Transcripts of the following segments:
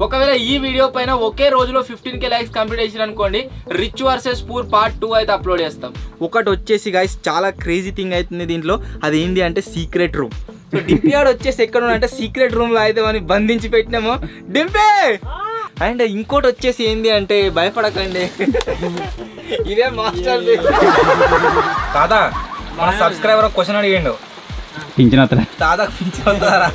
ఒకవేళ ఈ వీడియో పైన ఒకే రోజులో 15k లైక్స్ కంప్లీట్ చేసిరు అనుకోండి, రిచ్ వర్సెస్ పూర్ పార్ట్ 2 అయితే అప్లోడ్ చేస్తాం. ఒకటి వచ్చేసి గైస్ చాలా క్రేజీ థింగ్ అవుతుంది దీంట్లో, అది ఏంటి అంటే సీక్రెట్ రూమ్. సో డింపియాడ్ వచ్చేసి ఎక్కడ అంటే సీక్రెట్ రూమ్ లో అయితే మనం బంధించి పెట్టినాము. డింపే అండ్ ఇంకోటి వచ్చేసి ఏంది అంటే భయపడకండి, ఇదే మాస్టర్. దాదా మన సబ్స్క్రైబర్ క్వశ్చన్ అడిగిండు, పింఛన్ దాదా పింఛన్ అవుతారా?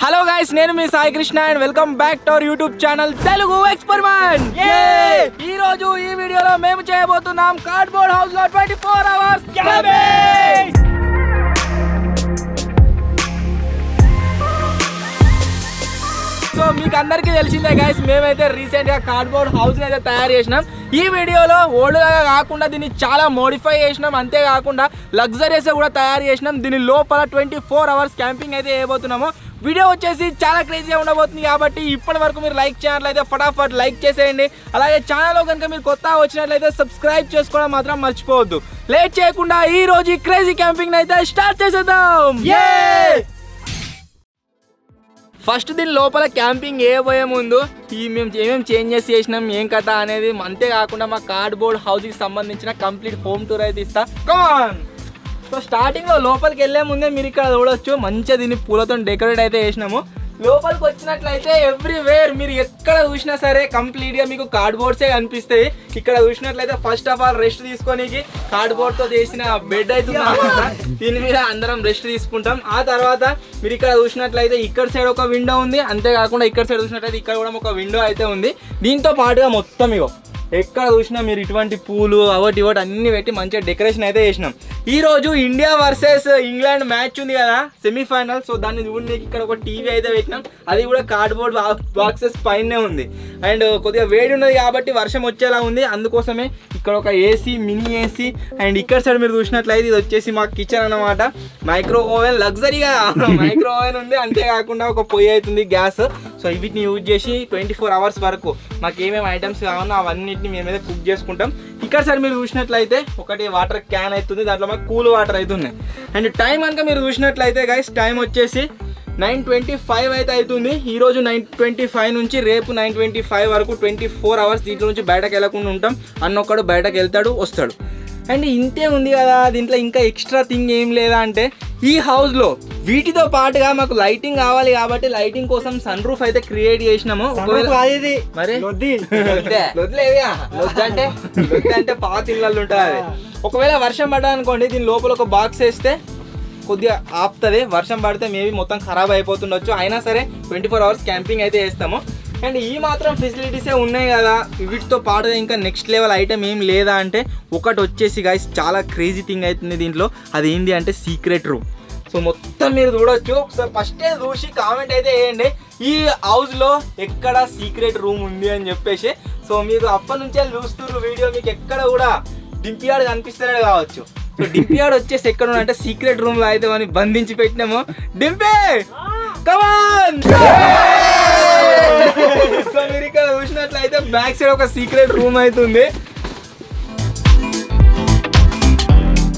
హలో గైస్, నేను మీ Sai Krishna and welcome back to our YouTube channel Telugu experiment. ఈ రోజు ఈ వీడియోలో మేము చేయబోతున్నాం కార్డ్బోర్డ్ హౌస్ లో 24 అవర్స్ క్యాంపింగ్. సో మీకు అందరికీ తెలిసిందే గైస్, మేమైతే రీసెంట్ గా కార్డ్బోర్డ్ హౌస్ అయితే తయారు చేసినాం. ఈ వీడియోలో ఓల్డ్ గా కాకుండా దీన్ని చాలా మోడిఫై చేసినాం, అంతేకాకుండా లగ్జరీస్ కూడా తయారు చేసినాం. దీని లోపల 24 అవర్స్ క్యాంపింగ్ అయితే చేయబోతున్నాము. వీడియో వచ్చేసి చాలా క్రేజీగా ఉండబోతుంది, కాబట్టి ఇప్పటి వరకు మీరు లైక్ చేయాలైతే ఫటాఫట్ లైక్ చేసేయండి. అలాగే ఛానల్లో కనుక మీరు కొత్తగా వచ్చినట్లయితే సబ్స్క్రైబ్ చేసుకోవడం మాత్రం మర్చిపోవద్దు. లేట్ చేయకుండా ఈ రోజు ఈ క్రేజీ క్యాంపింగ్ అయితే స్టార్ట్ చేసేద్దాం. ఫస్ట్ దీని లోపల క్యాంపింగ్ పోయే ముందు మేము ఏమేమి చేంజెస్ చేసినాం, ఏం కథ అనేది, అంతేకాకుండా మా కార్డ్బోర్డ్ హౌస్కి సంబంధించిన కంప్లీట్ హోమ్ టూర్ అయితే ఇస్తా. కమాన్. సో స్టార్టింగ్లో లోపలికి వెళ్ళే ముందే మీరు ఇక్కడ చూడొచ్చు, మంచిగా దీన్ని పూలతో డెకరేట్ అయితే చేసినాము. లోపలికి వచ్చినట్లయితే ఎవ్రీవేర్ మీరు ఎక్కడ చూసినా సరే కంప్లీట్గా మీకు కార్డ్బోర్డ్సే కనిపిస్తాయి. ఇక్కడ చూసినట్లయితే ఫస్ట్ ఆఫ్ ఆల్ రెస్ట్ తీసుకోనికి కార్డ్బోర్డ్తో చేసిన బెడ్ అవుతుంది, దీని మీద అందరం రెస్ట్ తీసుకుంటాం. ఆ తర్వాత మీరు ఇక్కడ చూసినట్లయితే ఇక్కడ సైడ్ ఒక విండో ఉంది, అంతేకాకుండా ఇక్కడ సైడ్ చూసినట్లయితే ఇక్కడ కూడా ఒక విండో అయితే ఉంది. దీంతో పాటుగా మొత్తం ఇగో ఎక్కడ చూసినా మీరు ఇటువంటి పూలు అవటి ఇవటి అన్ని పెట్టి మంచిగా డెకరేషన్ అయితే చేసినాం. ఈ రోజు ఇండియా వర్సెస్ ఇంగ్లాండ్ మ్యాచ్ ఉంది కదా, సెమీఫైనల్. సో దాన్ని చూడడానికి ఇక్కడ ఒక టీవీ అయితే పెట్టినాం, అది కూడా కార్డ్బోర్డ్ బాక్సెస్ పైనే ఉంది. అండ్ కొద్దిగా వేడి ఉన్నది కాబట్టి వర్షం వచ్చేలా ఉంది, అందుకోసమే ఇక్కడ ఒక ఏసీ, మినీ ఏసీ. అండ్ ఇక్కడ సైడ్ మీరు చూసినట్లయితే ఇది వచ్చేసి మా కిచెన్ అన్నమాట. మైక్రో ఓవెన్, లగ్జరీగా మైక్రో ఓవెన్ ఉంది, అంతేకాకుండా ఒక పొయ్యి అవుతుంది, గ్యాస్. సో వీటిని యూజ్ చేసి 24 అవర్స్ వరకు మాకు ఏమేమి ఐటమ్స్ కావాలో అవన్నిటిని మేమైతే కుక్ చేసుకుంటాం. ఇక్కడ సైడ్ మీరు చూసినట్లయితే ఒకటి వాటర్ క్యాన్ అవుతుంది, దాంట్లో మాకు కూల్ వాటర్ అవుతున్నాయి. అండ్ టైం కనుక మీరు చూసినట్లయితే గైస్, టైం వచ్చేసి 9:25 అయితే అవుతుంది. ఈరోజు 9:25 నుంచి రేపు 9:25 వరకు 24 అవర్స్ దీంట్లో నుంచి బయటకు వెళ్ళకుండా ఉంటాం. అన్నొక్కడు బయటకు వెళ్తాడు, వస్తాడు. అండ్ ఇంతే ఉంది కదా, దీంట్లో ఇంకా ఎక్స్ట్రా థింగ్ ఏం లేదా అంటే ఈ హౌస్లో వీటితో పాటుగా మాకు లైటింగ్ కావాలి కాబట్టి లైటింగ్ కోసం సన్ రూఫ్ అయితే క్రియేట్ చేసినాము. మరి అంటే పాత ఇళ్ళల్లో ఉంటుంది అది. ఒకవేళ వర్షం పడ్డానుకోండి, దీని లోపల ఒక బాక్స్ వేస్తే కొద్దిగా ఆపుతుంది. వర్షం పడితే మేబీ మొత్తం ఖరాబ్ అయిపోతుండొచ్చు, అయినా సరే 24 అవర్స్ క్యాంపింగ్ అయితే చేస్తాము. అండ్ ఈ మాత్రం ఫెసిలిటీసే ఉన్నాయి కదా, వీటితో పాటుగా ఇంకా నెక్స్ట్ లెవెల్ ఐటమ్ ఏం లేదా అంటే ఒకటి వచ్చేసి గైస్ చాలా క్రేజీ థింగ్ అవుతుంది దీంట్లో, అది ఏంటి అంటే సీక్రెట్ రూమ్. సో మొత్తం మీరు చూడొచ్చు, ఒకసారి ఫస్టే చూసి కామెంట్ అయితే వేయండి ఈ హౌస్లో ఎక్కడ సీక్రెట్ రూమ్ ఉంది అని చెప్పేసి. సో మీరు అప్పటి నుంచే చూస్తున్నారు వీడియో, మీకు ఎక్కడ కూడా డింపియాడ్ కనిపిస్తలేడు కావచ్చు. సో డింపియాడ్ వచ్చేసి ఎక్కడ అంటే సీక్రెట్ రూమ్ లో అయితే మనం బంధించి పెట్టినాము. డింపే కమాన్. సో మీరు ఇక్కడ చూసినట్లయితే బ్యాక్ సైడ్ ఒక సీక్రెట్ రూమ్ అవుతుంది.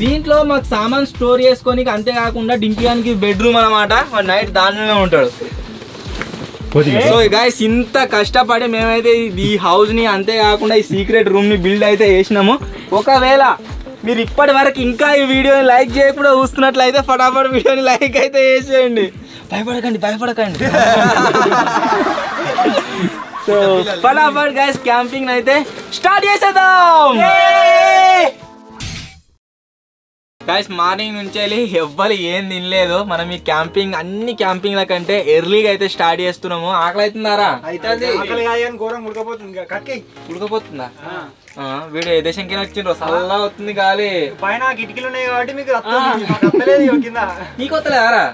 దీంట్లో మాకు సామాన్ స్టోర్ చేసుకోనికి, అంతేకాకుండా డింపియానికి బెడ్రూమ్ అనమాట, నైట్ దానిలోనే ఉంటాడు. సో గైస్ ఇంత కష్టపడి మేమైతే ఈ హౌస్ ని, అంతేకాకుండా ఈ సీక్రెట్ రూమ్ ని బిల్డ్ అయితే చేసినాము. ఒకవేళ మీరు ఇప్పటి వరకు ఇంకా ఈ వీడియోని లైక్ చేయకుండా చూస్తున్నట్లయితే ఫటాఫట్ వీడియోని లైక్ అయితే చేసేయండి. భయపడకండి. సో ఫటాఫట్ గైస్ క్యాంపింగ్ అయితే స్టార్ట్ చేసేద్దాం. గైస్ మార్నింగ్ నుంచి వెళ్ళి ఎవ్వరు ఏం తినలేదు. మనం ఈ క్యాంపింగ్ అన్ని క్యాంపింగ్ల కంటే ఎర్లీగా అయితే స్టార్ట్ చేస్తున్నాము. ఆకలి అవుతున్నారా? ఉడకపోతుందా? వీడు ఏ దేశంకి వచ్చిండ్రు, చల్లగా అవుతుంది గాలి, పైన కిటికీలు ఉన్నాయి కాబట్టి మీకు నీకు వస్తలేదారా?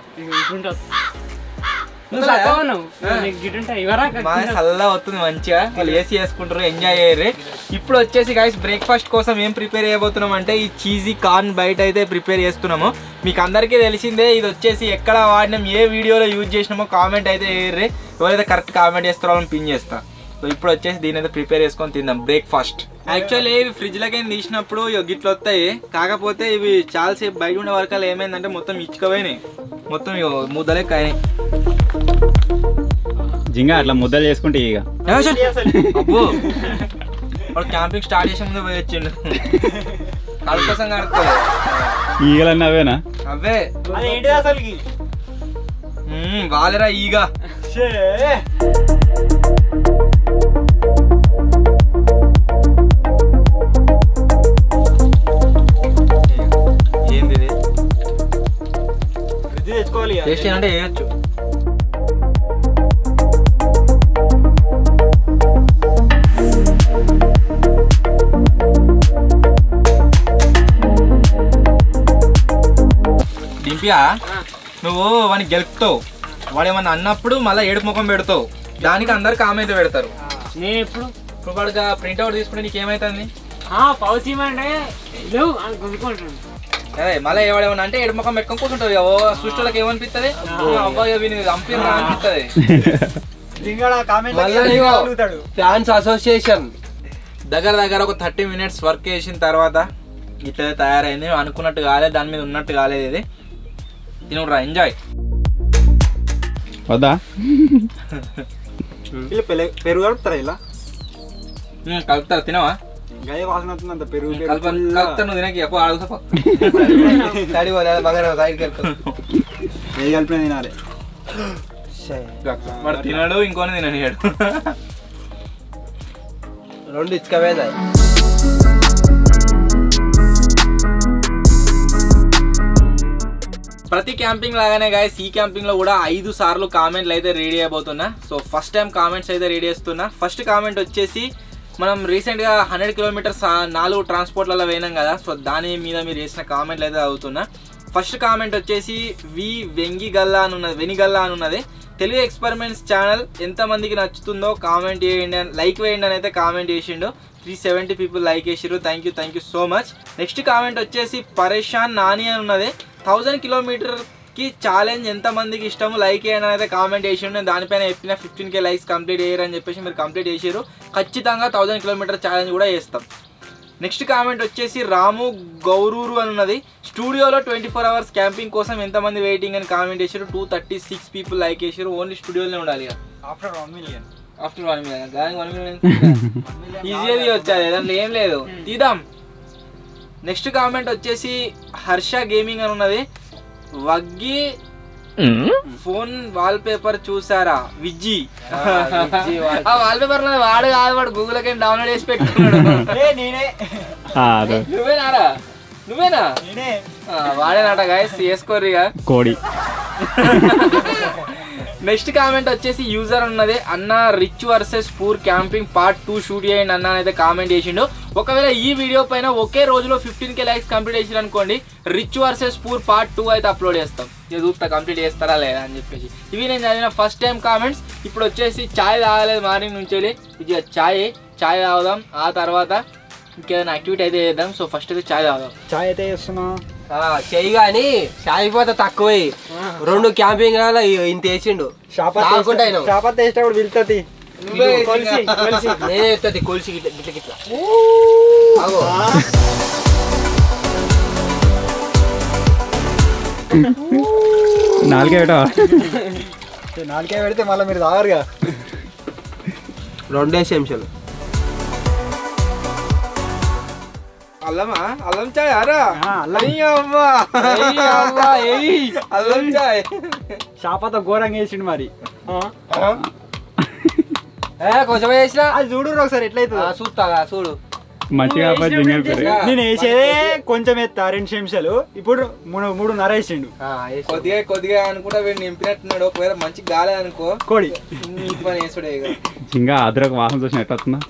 చల్లగా అవుతుంది మంచిగా, వాళ్ళు ఏసీ వేసుకుంటారు, ఎంజాయ్ చేయరు. ఇప్పుడు వచ్చేసి గైస్ బ్రేక్ఫాస్ట్ కోసం ఏం ప్రిపేర్ చేయబోతున్నాం అంటే ఈ చీజీ కార్న్ బైట్ అయితే ప్రిపేర్ చేస్తున్నాము. మీకు అందరికీ తెలిసిందే, ఇది వచ్చేసి ఎక్కడ వాడినాం, ఏ వీడియోలో యూజ్ చేసినామో కామెంట్ అయితే చేయరు. ఎవరైతే కరెక్ట్ కామెంట్ చేస్తారో వాళ్ళని పిన్ చేస్తా. సో ఇప్పుడు వచ్చేసి దీని అయితే ప్రిపేర్ చేసుకొని తిందాం బ్రేక్ఫాస్ట్. యాక్చువల్లీ ఇవి ఫ్రిడ్జ్ లకి తీసినప్పుడు గిట్లు వస్తాయి, కాకపోతే ఇవి చాలాసేపు బయట ఉండే వరకాలు ఏమైందంటే మొత్తం ఇచ్చుకపోయినాయి, మొత్తం ముద్దలెక్క అయినాయి. జింగా అట్లా ముద్దలు చేసుకుంటే ఇక అబ్బో వాడు క్యాంపింగ్ స్టార్ట్ చేసే ముందు పోయి వచ్చిండు. కడుపు కోసం కడుక్కోలే ఈగలన్నీ అవేనా? అవే ఏంటిది అసలుకి? వాళ్ళరా ఈగ. ఏంది ఇది? ఫ్రిడ్జ్ తెచ్చుకోవాలి. టేస్ట్ అంటే వేయచ్చు. దింపియా నువ్వు వాడిని గెలుపుతావు, వాడు ఏమన్నా అన్నప్పుడు మళ్ళీ ఏడుపు ముఖం పెడతావు, దానికి అందరు కామెంట్ పెడతారు. నేను ఎప్పుడు ఇప్పుడు వాడుగా ప్రింట్అవుట్ తీసుకుంటే నీకు ఏమైతుంది? పౌచ్ ఇవ్వండి లేవు అని కొనుక్కుంటాను. అదే మళ్ళీ ఏవాడేమన్నా అంటే ఏడుపు ముఖం పెట్టుకొని కూర్చుంటావు. ఓ సృష్టిలోకి ఏమనిపిస్తుంది? అబ్బాయి వీని చంపినా అనిపిస్తుంది. ఫ్యాన్స్ అసోసియేషన్ దగ్గర దగ్గర ఒక 30 minutes వర్క్ చేసిన తర్వాత ఇట్లా తయారైంది. అనుకున్నట్టు కాలేదు, దాని మీద ఉన్నట్టు కాలేదు. ఇది తినరా, ఎంజాయ్. వద్దా పెరుగు కలుపుతారా ఇలా? కలుపుతారు, తినవా? గయ వాసన వస్తుంది పెరుగు. కలుపుతారు, నువ్వు తినకి ఎక్కువ అడుగుతా. ఏ కలిపిన తినాలి. వాడు తినడు, ఇంకోని తిననియాడు. రెండు ఇచ్చుకవేదా? ప్రతి క్యాంపింగ్ లాగానే గాయస్ ఈ క్యాంపింగ్ లో కూడా 5 సార్లు కామెంట్లు అయితే రెడీ అయిపోతున్నా. సో ఫస్ట్ టైం కామెంట్స్ అయితే రెడీ చేస్తున్నా. ఫస్ట్ కామెంట్ వచ్చేసి మనం రీసెంట్ గా 100 kilometers 4 ట్రాన్స్పోర్ట్లలో పోయినాం కదా, సో దాని మీద మీరు చేసిన కామెంట్లు అయితే చదువుతున్నా. ఫస్ట్ కామెంట్ వచ్చేసి వెనిగల్లా అని ఉన్నది. తెలుగు ఎక్స్పెరిమెంట్స్ ఛానల్ ఎంతమందికి నచ్చుతుందో కామెంట్ చేయండి, లైక్ వేయండి అని అయితే కామెంట్ చేసిండు. 370 people లైక్ చేసిరు. Thank you so much. Next comment వచ్చేసి పరేషాన్ నాని అని ఉన్నది. 1000 kilometerకి ఛాలెంజ్ ఎంతమందికి ఇష్టము లైక్ చేయండి అని అయితే కామెంట్ చేసిండు. నేను దానిపైన చెప్పిన 15K లైక్స్ కంప్లీట్ చేయరు అని చెప్పేసి మీరు కంప్లీట్ చేసారు. ఖచ్చితంగా 1000 kilometer ఛాలెంజ్ కూడా చేస్తాం. నెక్స్ట్ కామెంట్ వచ్చేసి రాము గౌరూరు అని ఉన్నది. స్టూడియోలో 24 hours క్యాంపింగ్ కోసం ఎంతమంది వెయిటింగ్ అని కామెంట్ చేశారు. 236 people లైక్ చేశారు. ఓన్లీ స్టూడియోలోనే ఉండాలి. ఆఫ్టర్ 1 million ఈజీగా వచ్చాది, దాంట్లో ఏం లేదు, తీద్దాం. నెక్స్ట్ కామెంట్ వచ్చేసి హర్ష గేమింగ్ అని ఉన్నది. వగ్గి ఫోన్ వాల్ పేపర్ చూసారా విజ్జి? ఆ వాల్ పేపర్ వాడు కాదు, వాడు గూగుల్ అకౌంట్ డౌన్లోడ్ చేసి పెట్టుకున్నాడు. నువ్వేనా? వాడేనట గాయస్, చేసుకోర్రిగా కోడి. నెక్స్ట్ కామెంట్ వచ్చేసి యూజర్ ఉన్నది. అన్న rich versus poor camping part 2 shoot చేయండి అన్న అయితే కామెంట్ చేసిండు. ఒకవేళ ఈ వీడియో పైన ఒకే రోజులో 15K లైక్స్ కంప్లీట్ చేసి అనుకోండి, రిచ్ వర్సెస్ పూర్ పార్ట్ 2 అయితే అప్లోడ్ చేస్తాం. ఇది చూస్తా కంప్లీట్ చేస్తారా లేదా అని చెప్పేసి. ఇవి నేను చదివిన ఫస్ట్ టైం కామెంట్స్. ఇప్పుడు వచ్చేసి ఛాయ్ తాగలేదు మార్నింగ్ నుంచి, ఇది ఛాయ్ తాగుదాం. ఆ తర్వాత ఇంకేదైనా యాక్టివిటీ అయితే చేద్దాం. సో ఫస్ట్ అయితే ఛాయ్ తాగుదాం. చాయ్ అయితే చేస్తున్నా చెయ్యి కానీ సాగిపోతే తక్కువ. 2 క్యాంపింగ్ ఇంత వేసిండు. షాపత్ వేసేటప్పుడు వెళ్తుంది. నేనే ఎత్తుంది కొలిసి గిట్ల గిట్ల. నాలుగే పెడితే మళ్ళీ మీరు తాగరుగా. 2 నిమిషాలు. అల్లం చాయ్ అరా, అల్లం చాయ్. షాపత ఘోరంగా వేసిండు మరి. కొంచెం వేసిన అది చూడు ఒకసారి ఎట్లయితే చూస్తా చూడు. మంచిగా నేను వేసేదే కొంచెం ఎత్తా 2 నిమిషాలు. ఇప్పుడు 3:30 వేసిండు. కొద్దిగా అనుకుంటా వీడు నింపినట్టున్నాడు. ఒకవేళ మంచి గాలి అనుకో కోడి పని వేసుడే. ఇంకా అదరకు వాసన చూసిన ఎట్లా వస్తుందా?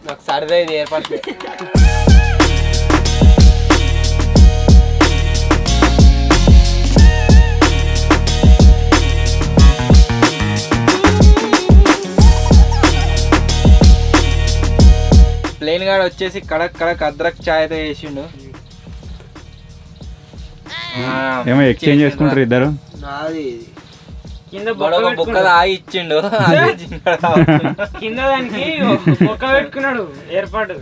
నాకు సరిదైంది ఏర్పాటు. ప్లేన్ గాడు వచ్చేసి కడక్ అద్రక్ చాయ్ అయితే వేసిండు. ఏమో ఎక్స్చేంజ్ చేసుకుంటారు ఇద్దరు. నాది కింద ఒక బొక్క తాగి ఇచ్చిండు అదే జింగడ కింద దానికి బొక్క పెట్టుకున్నాడు ఏర్పాటు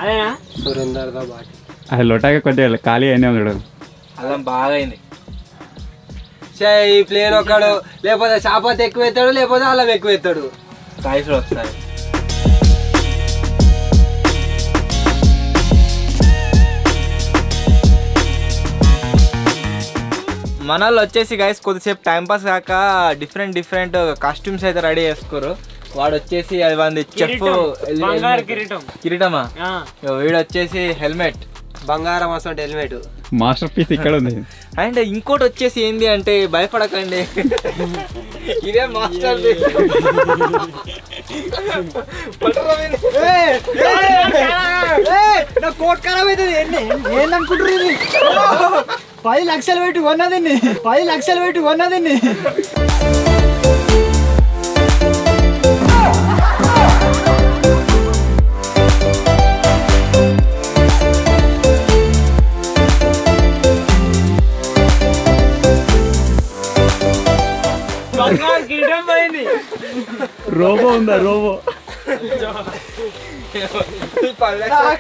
అదేనా సురేందర్ దా బాటి అది లొటాగా కొద్దిగా ఖాళీ అయినా చూడదు అలా బాగా అయింది ఈ ప్లేన్ ఒకడు లేకపోతే చాపతి ఎక్కువ ఎత్తాడు లేకపోతే అల్లం ఎక్కువ ఎత్తాడు రైస్ వస్తాయి మనల్లో వచ్చేసి గైస్ కొద్దిసేపు టైంపాస్ కాక డిఫరెంట్ కాస్ట్యూమ్స్ అయితే రెడీ చేసుకోరు వాడు వచ్చేసి అది వంది చెఫ్ కిరీటమా వీడు వచ్చేసి హెల్మెట్ బంగారం అసలు హెల్మెట్ మాస్టర్ పీస్ ఇక్కడ ఉంది అండ్ ఇంకోటి వచ్చేసి ఏంది అంటే భయపడకండి ఇదే మాస్టర్ నా కోట్ ఖరాబ్ అవుతుంది ఏందనుకుంటారు ఇది 10 లక్షలు పెట్టి కొన్నదండి 10 లక్షలు పెట్టి కొన్నదండి కిరీటం పోయింది రోబో ఉందా రోబో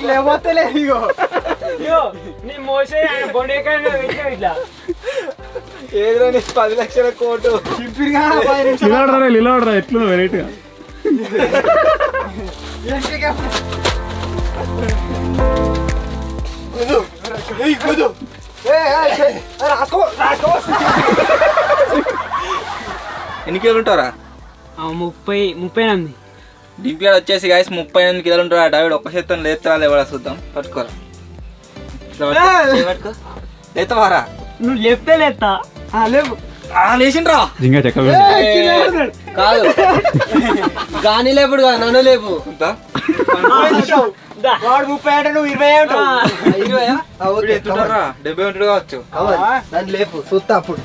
లేకపోతే లేదు ఇగో నీ మోసే బొండేకాయ ఇట్లా ఏదో 10 లక్షల కోటు నిలబడరా ఎట్లు వెరైటీగా ఎన్ని కిలోలు ఉంటారా 38 డింపియాడ్ వచ్చేసి గైస్ 38 కిలోలు ఉంటారా డావిడ్ ఒక్క చేత్తో లేస్తారా లేవడా చూద్దాం పట్టుకోరా పట్టుకో లేతావారా నువ్వు లేపితే లేస్తా లేవు లేచిండ్రా జింగా చెక్క కాదు గాని లేపుడు కాదు నన్ను లేపు వాడు 30 అంటే నువ్వు 20 ఉంటావు 70 ఉంటాడు కావచ్చు నన్ను లేపు చూస్తా అప్పుడు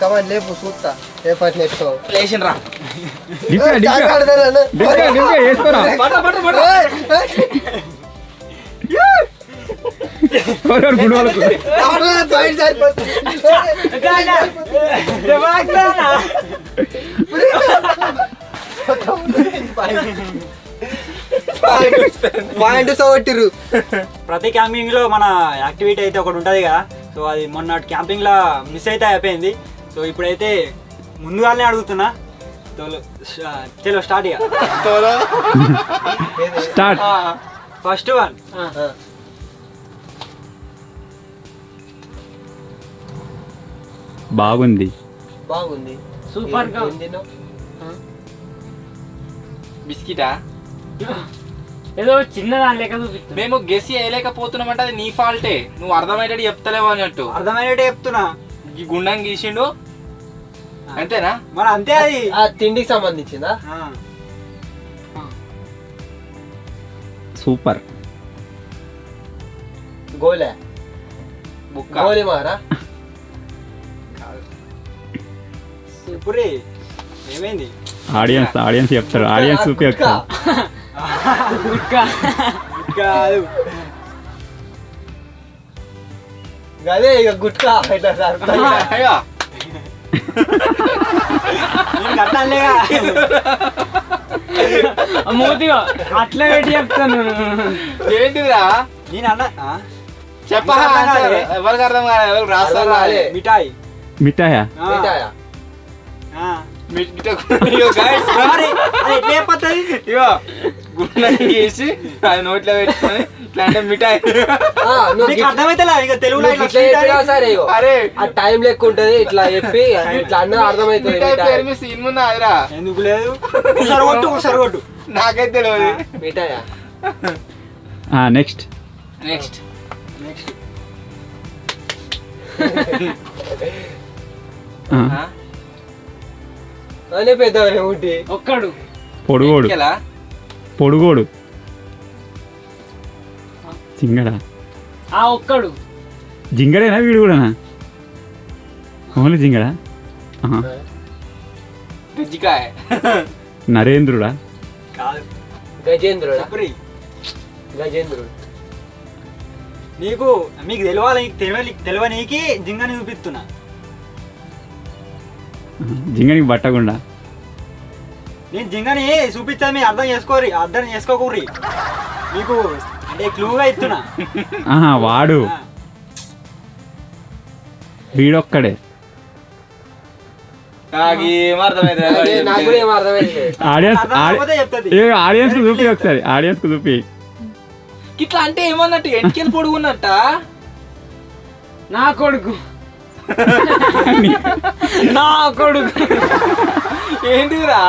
కమాండ్ లేపు చూస్తా రేపటి నేర్చుకో లేచిండ్రా వేసుకోరా గుడి వాళ్ళకు పాయింట్ సవట్టిరు ప్రతి క్యాంపింగ్ లో మన యాక్టివిటీ అయితే ఒకటి ఉంటది కదా సో అది మొన్న క్యాంపింగ్ లా మిస్ అయితే అయిపోయింది సో ఇప్పుడైతే ముందుగానే అడుగుతున్నా చలో స్టార్ట్ ఇక స్టార్ట్ ఫస్ట్ వన్ బాగుంది బాగుంది సూపర్ గా బిస్కిటా ఏదో చిన్నదాని లెక్క చూపిస్తుంది మేము గెస్ చేయలేకపోతున్నామంటే అది నీ ఫాల్టే నువ్వు అర్థమయ్యేటట్టు చెప్తలేవు అన్నట్టు అర్థమైనట్టే చెప్తున్నా ఈ గుండం గీసిండు అంతేనా మరి అంతే అది ఆ తిండికి సంబంధించిందా సూపర్ గోలే బుక్క గోలి మారా ఇప్పుడే ఏమైంది ఆడియన్స్ చెప్తారు ఆడియన్స్ చూపి చెప్తారు కాదు అదే ఇక గుట్కా ఇట్లా అయ్యో. కట్టాలేగా మూతిగా అట్లా పెట్టి చెప్తాను ఏంటిదిరా నేను అన్న చెప్పా ఎవరికి అర్థం కాదు ఎవరికి రాస్తారు రాలే. మిఠాయి మిఠాయా మిఠాయా ఇగో గుండం గీసి అది నోట్లో పెట్టుకొని ఇట్లా అంటే మిఠాయి అర్థమైతే ఇక తెలుగులో నువ్వు ఇట్లా చెప్పినా సరే ఇగో. అరే ఆ టైం లెక్క ఉంటది ఇట్లా చెప్పి ఇట్లా అన్న అర్థమవుతుంది మిఠాయి పేరు మీ సీన్ ముందు అదిరా ఎందుకు లేదు ఒకసారి కొట్టు నాకైతే తెలియదు మిఠాయా నెక్స్ట్ నెక్స్ట్ అనే పెద్దవాళ్ళే ఉంటే ఒక్కడు పొడుగోడు ఎలా పొడుగోడు జింగడా ఆ ఒక్కడు జింగడేనా వీడు కూడానా ఓన్లీ జింగడా పిజ్జికాయ నరేంద్రుడా కాదు గజేంద్రుడా చెప్పరి గజేంద్రుడు మీకు తెలియనీకి జింగని చూపిస్తున్నా. జింగనికి పట్టకుండా నేను జింగని చూపిస్తాను, మీరు అర్థం చేసుకోకూరి. మీకు అంటే క్లూగా ఇస్తున్నా. వాడు వీడొక్కడే. ఆడియన్స్ కు చూపి ఒకసారి, ఆడియన్స్ కు చూపి. ఇట్లా అంటే ఏమన్నట్టు ఎంటికెళ్ళి పొడుగున్నట్ట. నా కొడుకు నా కొడుకు ఏంటిరా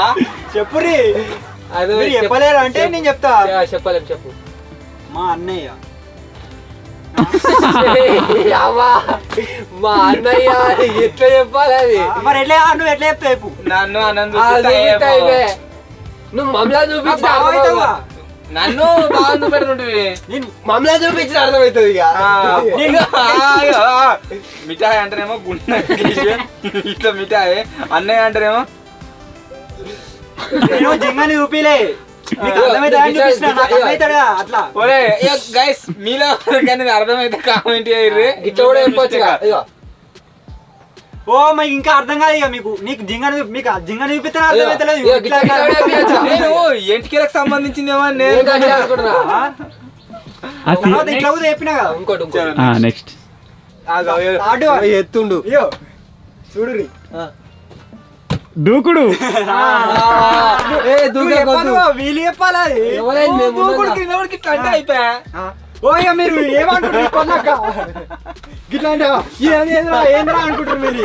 చెప్పురి. చెప్పలేరు అంటే నేను చెప్తా. చెప్పలేము, చెప్పు. మా అన్నయ్య. మా అన్నయ్య ఎట్లా చెప్పాలి అది? మరి నువ్వు ఎట్లా చెప్తావు చెప్పు. నన్ను నువ్వు మమ్మల్ని చూపించిన నన్ను బాగా చూపెడుతుంటివి. మమ్మల్ని చూపించిన అర్థమవుతుంది. మిఠాయి అంటేనేమో గుండె ఇట్లా మిఠాయి, అన్నయ్య అంటేనేమో జింగని చూపిలే. అట్లా గైస్ మీలో అర్థమైతే కామెంట్ చేయరు. ఇట్లా కూడా చెప్పొచ్చు. ఓ మీకు ఇంకా అర్థం కాదు ఇక. నీకు జింగని చూపిస్తాను అర్థమైతలేదు. నేను ఎంటికలకు సంబంధించింది ఏమో నేను ఇట్లా కూడా చెప్పినా కదా. ఇంకోటి నెక్స్ట్ ఎత్తుండు చూడు దూకుడు. వీళ్ళు చెప్పాలి అది. ఇట్లా అంటే అయిపోయా. ఓ మీరు ఏమంటారు కొన్నాక గిట్లా అంటే ఏంద్రా అనుకుంటారు మీరు.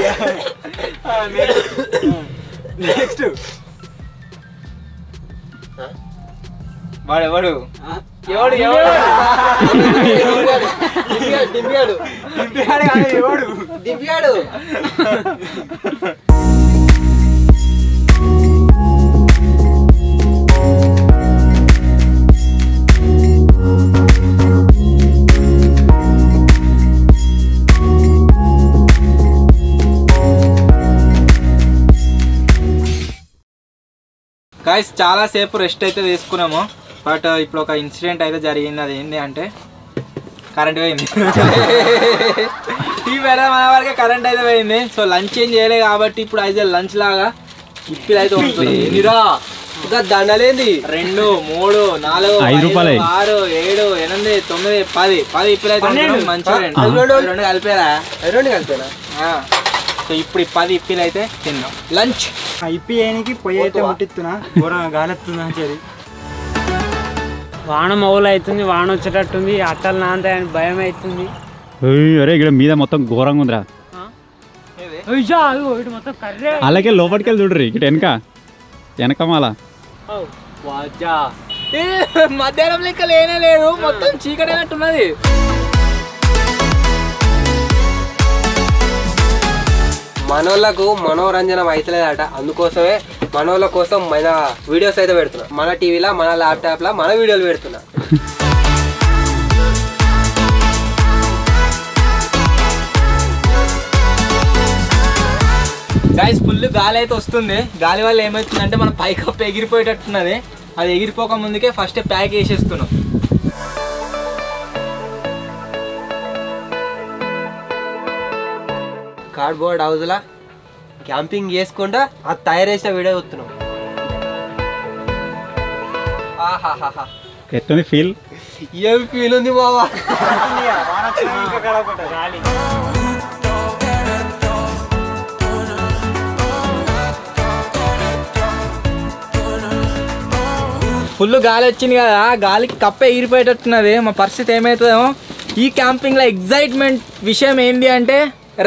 నెక్స్ట్ వాడు దివ్యాడు. గాయస్ చాలా సేపు రెస్ట్ అయితే తీసుకున్నాము. బట్ ఇప్పుడు ఒక ఇన్సిడెంట్ అయితే జరిగింది. అది ఏంటి అంటే కరెంట్ పోయింది. టీవీ పెడదాం మన వరకే కరెంట్ అయితే పోయింది. సో లంచ్ ఏం చేయలేదు కాబట్టి ఇప్పుడు అయితే లంచ్ లాగా ఇప్పులు అయితే ఉంటుంది. దండలేంది 2, 3, 4, 5, 6, 7, 8, 9, 10 ఇప్పులు అయితే మంచిగా 2 కలిపారా. సో ఇప్పుడు 10 ఇప్పులు అయితే తిన్నాం. లంచ్ ఇప్పి ఏనికి పొయ్యి అయితే ముట్టిస్తున్నా. ఘోరంగా గాలెత్తున్నా. సరే వాన మౌలు అవుతుంది, వాన వచ్చేటట్టుంది, అట్టలు నాంతాయని భయం అవుతుంది. అరే ఇక్కడ మీద మొత్తం ఘోరంగా ఉందిరా. మొత్తం కర్రే. అలాగే లోపలికి వెళ్ళి చూడరు ఇక్కడ వెనకమాల. మధ్యాహ్నం లెక్క లేనే లేదు, మొత్తం చీకటి అయినట్టున్నది. మనోళ్ళకు మనోరంజనం అవుతలేదట. అందుకోసమే మనోళ్ళ కోసం మన వీడియోస్ అయితే పెడుతున్నా. మన టీవీలో, మన ల్యాప్టాప్ లో మన వీడియోలు పెడుతున్నా. గైస్ ఫుల్ గాలి అయితే వస్తుంది. గాలి వల్ల ఏమవుతుందంటే మన పైకప్పు ఎగిరిపోయేటట్టున్నది. అది ఎగిరిపోక ముందుకే ఫస్ట్ ప్యాక్ వేసేస్తున్నాం. కార్డ్బోర్డ్ హౌస్లా క్యాంపింగ్ చేసుకుంటా అది తయారు చేసిన వీడియో చూస్తున్నాం. ఎట్టుంది ఫీల్? ఏం ఫీల్ ఉంది బావా? ఫుల్ గాలి వచ్చింది కదా, గాలికి కప్ప ఎగిరిపోయేటట్టున్నది. మా పరిస్థితి ఏమవుతుందేమో. ఈ క్యాంపింగ్లో ఎగ్జైట్మెంట్ విషయం ఏంటి అంటే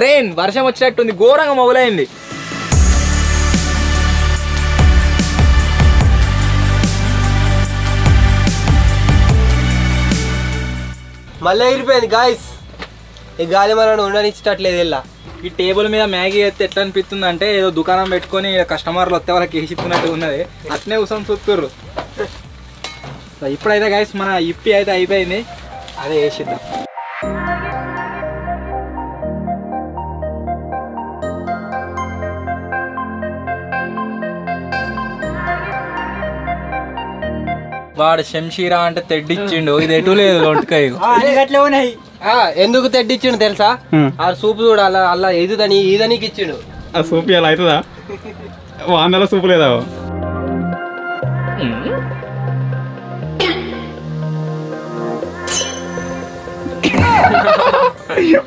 రెయిన్, వర్షం వచ్చినట్టుంది, ఘోరంగా మొదలైంది. మళ్ళీ ఎగిరిపోయింది గాయస్. ఈ గాలి మనం ఉండనిచ్చట్లేదు. ఇలా ఈ టేబుల్ మీద మ్యాగీ అయితే ఎట్లా అనిపిస్తుంది అంటే ఏదో దుకాణం పెట్టుకొని కస్టమర్లు వస్తే వాళ్ళకి వేసిస్తున్నట్టు ఉన్నది. అట్నే ఉసం చూస్తుర్రు. ఇప్పుడైతే గైస్ మన ఇప్పి అయితే అయిపోయింది, అదే వేసిద్దాం. వాడు శంషీరా అంటే తెడ్డిచ్చిండు, ఇది ఎటు లేదు ఒంటికాయ. అట్లే ఉన్నాయి. ఎందుకు తెడ్డిచ్చిండు తెలుసా? ఆ సూప్ చూడ అలా ఎదుదని ఈదనికి ఇచ్చిండు. ఆ సూప్ ఎలా అవుతుందా? వాందల సూపు లేదా?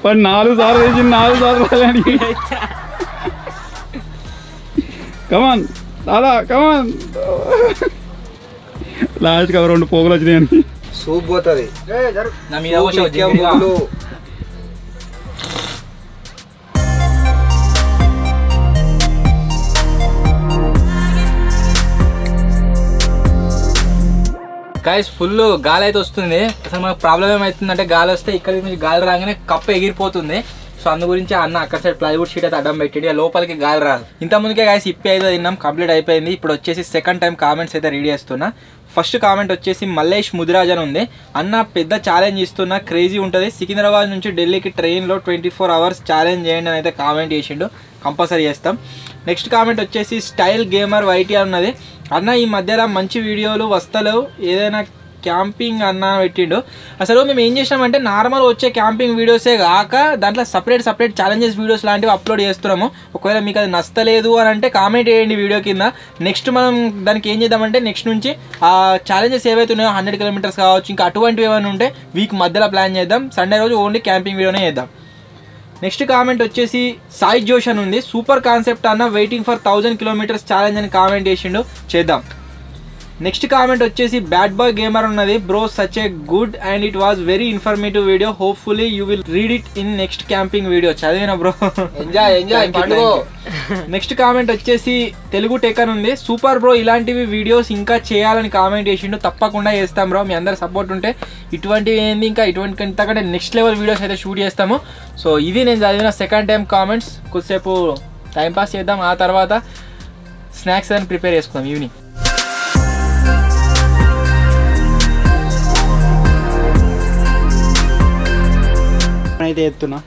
వాడు 4 సార్లు వేసింది, 4 సార్లు కమాన్ దాదా కమాన్. లాస్ట్ గా 2 పోగులు వచ్చినాయని సూప్ పోతుంది. నా మీద పోసావు. గైస్ ఫుల్ గాలి అయితే వస్తుంది. అసలు మనకు ప్రాబ్లం ఏమవుతుందంటే గాలి వస్తే ఇక్కడి నుంచి గాలి రాగానే కప్పు ఎగిరిపోతుంది. సో అందు గురించి అన్న అక్కడ సైడ్ ప్లైవుడ్ షీట్ అయితే అడ్డం పెట్టింది, లోపలికి గాలి రాదు. ఇంత ముందుకే గైస్ ఇప్పి అయితే తిన్నాం, కంప్లీట్ అయిపోయింది. ఇప్పుడు వచ్చేసి సెకండ్ టైం కామెంట్స్ అయితే రీడ్ చేస్తున్నా. ఫస్ట్ కామెంట్ వచ్చేసి మల్లేష్ ముదిరాజ్ అని ఉంది. అన్న పెద్ద ఛాలెంజ్ ఇస్తున్నా, క్రేజీ ఉంటుంది. సికింద్రాబాద్ నుంచి ఢిల్లీకి ట్రైన్లో 24 hours ఛాలెంజ్ చేయండి అని అయితే కామెంట్ చేసిండు. కంపల్సరీ చేస్తాం. నెక్స్ట్ కామెంట్ వచ్చేసి స్టైల్ గేమర్ వైటీ అన్నది. అన్న ఈ మధ్యలో మంచి వీడియోలు వస్తలేవు, ఏదైనా క్యాంపింగ్ అన్న పెట్టిండు. అసలు మేము ఏం చేసినామంటే నార్మల్ వచ్చే క్యాంపింగ్ వీడియోసే కాక దాంట్లో సపరేట్ ఛాలెంజెస్ వీడియోస్ లాంటివి అప్లోడ్ చేస్తున్నాము. ఒకవేళ మీకు అది నచ్చలేదు అని అంటే కామెంట్ చేయండి వీడియో కింద. నెక్స్ట్ మనం దానికి ఏం చేద్దామంటే నెక్స్ట్ నుంచి ఆ ఛాలెంజెస్ ఏవైతే ఉన్నాయో 100 kilometers కావచ్చు, ఇంకా అటువంటివి ఏమైనా ఉంటే వీక్ మధ్యలో ప్లాన్ చేద్దాం. సండే రోజు ఓన్లీ క్యాంపింగ్ వీడియోనే చేద్దాం. నెక్స్ట్ కామెంట్ వచ్చేసి సాయి జోష్ అని ఉంది. సూపర్ కాన్సెప్ట్ అన్న, వెయిటింగ్ ఫర్ 1000 kilometers ఛాలెంజ్ అని కామెంట్ చేసిండు, చేద్దాం. నెక్స్ట్ కామెంట్ వచ్చేసి బ్యాడ్ బాయ్ గేమర్ ఉన్నది. Bro such a good and it was very informative video, hopefully you will read it in next camping video. చదివిన bro, enjoy. Next comment వచ్చేసి తెలుగు టెకన్ ఉంది. Super bro, ఇలాంటివి videos ఇంకా చేయాలని comment చేసిండు. తప్పకుండా చేస్తాం బ్రో, మీ అందరు సపోర్ట్ ఉంటే ఇటువంటివి ఏంది ఇంకా ఇటువంటి ఇంతకంటే నెక్స్ట్ లెవెల్ వీడియోస్ అయితే షూట్ చేస్తాము. సో ఇది నేను చదివిన సెకండ్ టైం కామెంట్స్. కొద్దిసేపు టైంపాస్ చేద్దాం, ఆ తర్వాత స్నాక్స్ అని ప్రిపేర్ చేసుకుందాం ఈవినింగ్. అయితే ఎత్తున్నా.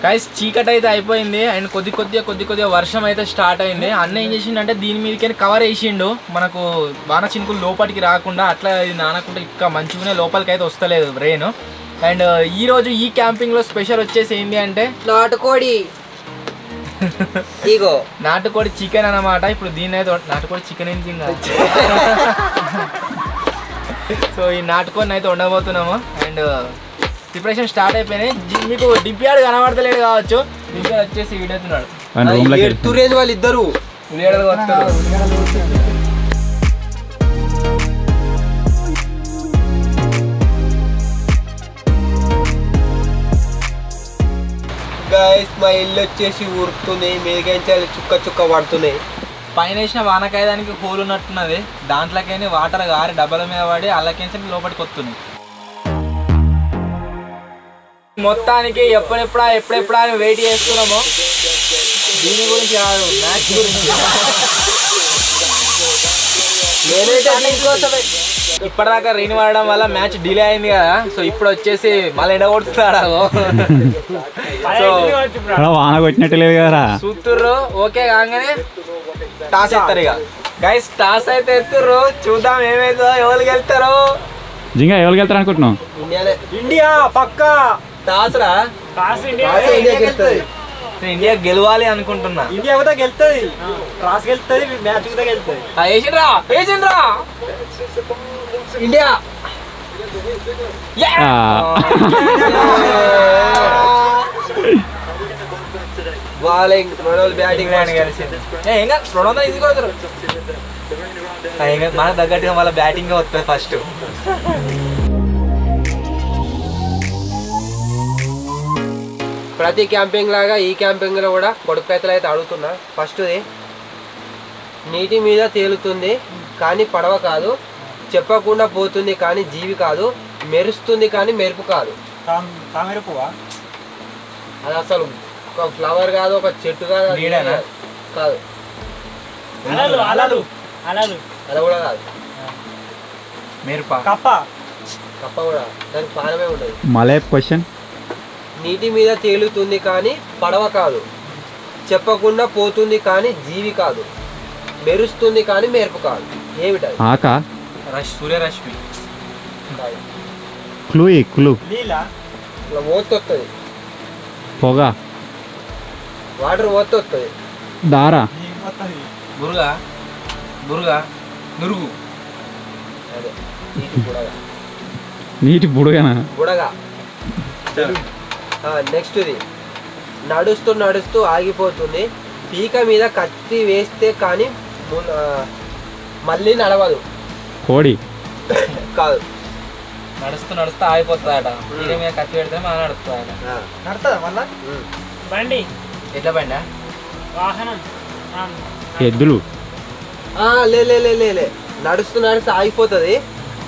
గైస్ చీకటి అయితే అయిపోయింది అండ్ కొద్దిగా వర్షం అయితే స్టార్ట్ అయింది. అన్న ఏం చేసిండంటే దీని మీదకి కవర్ వేసిండు, మనకు వాన చినుకులు లోపలికి రాకుండా, అట్లా ఇది నానకుండా ఇంకా మంచిగానే లోపలికి అయితే వస్తలేదు రెయిన్. అండ్ ఈ రోజు ఈ క్యాంపింగ్ లో స్పెషల్ వచ్చేసి ఏంటి అంటే నాటుకోడి నాటుకోడి చికెన్ అన్నమాట. ఇప్పుడు దీన్ని అయితే నాటుకోడి చికెన్ ఏం సో ఈ నాటుకోడిని అయితే ఉండబోతున్నాము. అండ్ ప్రిపరేషన్ స్టార్ట్ అయిపోయినాయి. మీకు డిప్యాడ్ కనబడతలేడు కావచ్చు, డిప్యాడ్ వచ్చేసి వీడవుతున్నాడు. వాళ్ళు ఇద్దరు మా ఇల్లు వచ్చేసి ఊరుతున్నాయి, మేఘాంచాలు చుక్క పడుతున్నాయి. పైన వేసిన వానకాయదానికి హోల్ ఉన్నట్టున్నది, దాంట్లోకైనా వాటర్ గారి డబ్బాల మీద పడి అల్లకేసి లోపలికి వస్తున్నాయి. మొత్తానికి ఎప్పుడెప్పుడా అని వెయిట్ చేస్తున్నాము. దీని గురించి కాదు, మ్యాచ్ గురించి. ఇప్పటిదాకా రెయిన్ పడడం వల్ల మ్యాచ్ డిలే అయింది కదా, సో ఇప్పుడు వచ్చేసి మళ్ళీ ఎండగొడుతున్నాడు. సో వాన కొట్టినట్టు లేదు కదా, చూస్తుర్రు. ఓకే కాగానే టాస్ ఎత్తారు. ఇక గైస్ టాస్ అయితే ఎత్తుర్రు, చూద్దాం ఏమైతుందో, ఎవరికి వెళ్తారు. జింగా ఎవరికి వెళ్తారు అనుకుంటున్నాం? ఇండియా పక్కా టాస్ రా, ఇండియా గెలవాలి అనుకుంటున్నా. ఇండియా కూడా గెలుతుంది, టాస్ గెలుతుంది, మ్యాచ్ కూడా గెలుతుంది. వేసిండ్రా ఇండియా. మనకు తగ్గట్టుగా వాళ్ళ బ్యాటింగ్ వస్తుంది ఫస్ట్. ప్రతి క్యాంపింగ్ లాగా ఈ క్యాంపింగ్ లో కూడా పొడుపుకైతలు అయితే అడుగుతున్నా. ఫస్ట్ది నీటి మీద తేలుతుంది కానీ పడవ కాదు, చెప్పకుండా పోతుంది కానీ జీవి కాదు, మెరుస్తుంది కానీ మెరుపు కాదు. అది అసలు ఒక ఫ్లవర్ కాదు, ఒక చెట్టు కాదు, అది నీడనా? కాదు, అలలు అలలు అలలు అది కూడా కాదు. మిరప కప్ప కప్ప కూడా దానికి పానమే ఉండదు. మలే క్వశ్చన్. నీటి మీద తేలుతుంది కానీ పడవ కాదు, చెప్పకుండా పోతుంది కానీ జీవి కాదు, మెరుస్తుంది కానీ మెరుపు కాదు. ఏమిటది? ఆక. సూర్యరశ్మి. కాదు. క్లూ. లీలా ఇట్లా ఓత్తొస్తుంది, పొగ. వాటర్ ఓత్తొస్తుంది. దార. బురుగ నురుగు. అదే నీటి బుడగ. నీటి బుడగనా? బుడగ. నెక్స్ట్ ఇది నడుస్తూ నడుస్తూ ఆగిపోతుంది, పీక మీద కత్తి వేస్తే కానీ మళ్ళీ నడవదు. కోడి. కాదు. నడుస్తూ ఆగిపోతుందట. నీళ్ళ మీద కత్తి పెడితే మనం నడుస్తుందట. నడుతుందా మళ్ళా? బండి ఎట్లా బండా? వాహనం ఎద్దులు. లే నడుస్తూ నడుస్తూ ఆగిపోతుంది,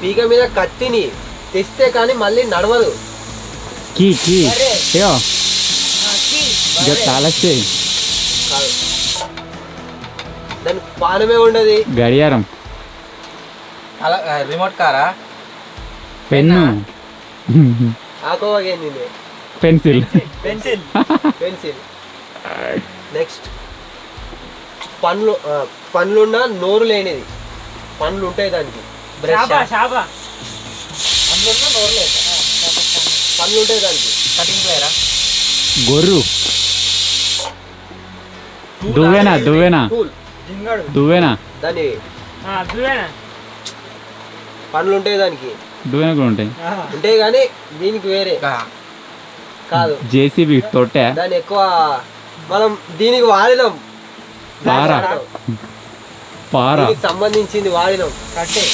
పీక మీద కత్తిని తెస్తే కానీ మళ్ళీ నడవదు. కీ. ఏయో తాళచ్చే. కాదు. దానికి పానమే ఉండదు. గడియారం. అలా రిమోట్ కారా? పెన్ను. ఆకోవగేంది పెన్సిల్. పెన్సిల్. నెక్స్ట్ పండ్లున్న నోరు లేనిది. పండ్లు ఉంటాయి దానికి, షాప పండ్లు ఉంటాయి దానికి. కటింగ్ ప్లేయరా? గొర్రు. దువ్వెనా. టూల్. దువ్వెనా. దాని దువ్వెనా పండ్లు ఉంటాయి దానికి, దువ్వెన కూడా ఉంటాయి. ఉంటాయి కానీ దీనికి వేరే కాదు. జేసీబీ. తొట్టె. దాన్ని ఎక్కువ మనం దీనికి వాడినాం. పార. దీనికి సంబంధించింది వాడినాం. కట్టే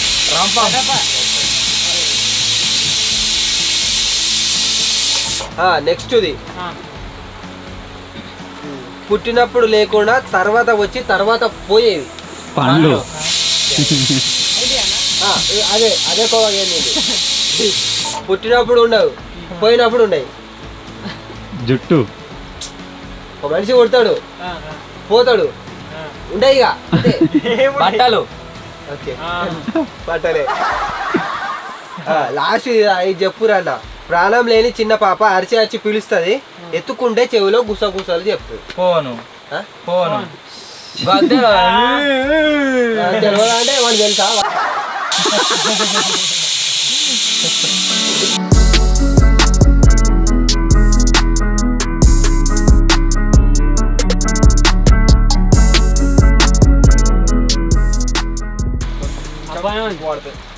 నెక్స్ట్ ఇది పుట్టినప్పుడు లేకుండా తర్వాత వచ్చి తర్వాత పోయేవి. పండ్లు. అదే కోవగేంది. పుట్టినప్పుడు ఉండవు, పోయినప్పుడు ఉండవు. జుట్టు. ఒక మనిషి పుడతాడు, పోతాడు, ఉండయి ఇక అంతే. బట్టలు. ఓకే బట్టలే. లాస్ట్ ఇది చెప్పురన్న. ప్రాణం లేని చిన్న పాప అరిచి పిలుస్తుంది, ఎత్తుకుంటే చెవిలో గుసగుసలు చెప్తుంది. ఫోను. తెలియదా అంటే వాళ్ళు తెలుసా?